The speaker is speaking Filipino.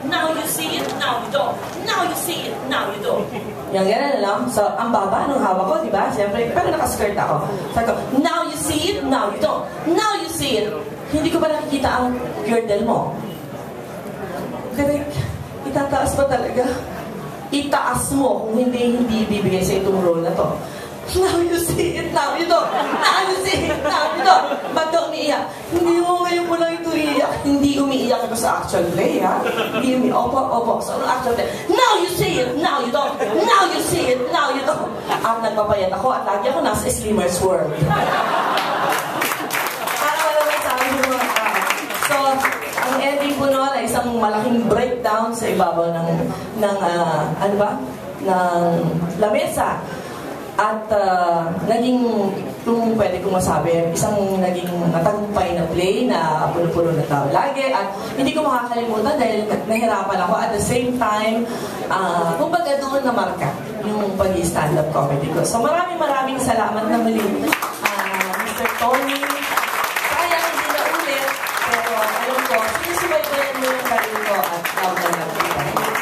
Now you see it, now you don't. Now you see it, now you don't. Yung gano'n lang. So, ang baba nung hawak ko, di ba? Siyempre, pero nakaskirt ako. Sabi ko, now you see it, now you don't. Now you see it. Hindi ko ba nakikita ang girdle mo? Correct. Itataas pa talaga. Itaas mo kung hindi ibibigay sa itong role na to. Now you see it, now you don't. Now you see it, now you don't. Ba't ka umiiyak? Hindi mo, ngayon mo lang ito iiyak. Hindi umiiyak ito sa actual play, ha? Hindi umiiyak. Opo. So, ang actual play. Now you see it, now you don't. Now you see it, now you don't. At nagpapayat ako at lagi ako nasa Slimmer's World. Para wala may sabi mo mga tao. So, ang ending po noon ay isang malaking breakdown sa ibabaw ng ano ba? Ng lamesa. At naging, kung pwede kong masabi, isang naging matagumpay na play na puno-puno na tao lagi. At hindi ko makakalimutan dahil nahirapan ako. At the same time, kumbaga doon na marka yung pag-stand-up comedy ko. So maraming salamat na muli, Mr. Tony. Sayang hindi na ulit, pero alam ko, sinisibaybayan mo yung karir ko at love na lang.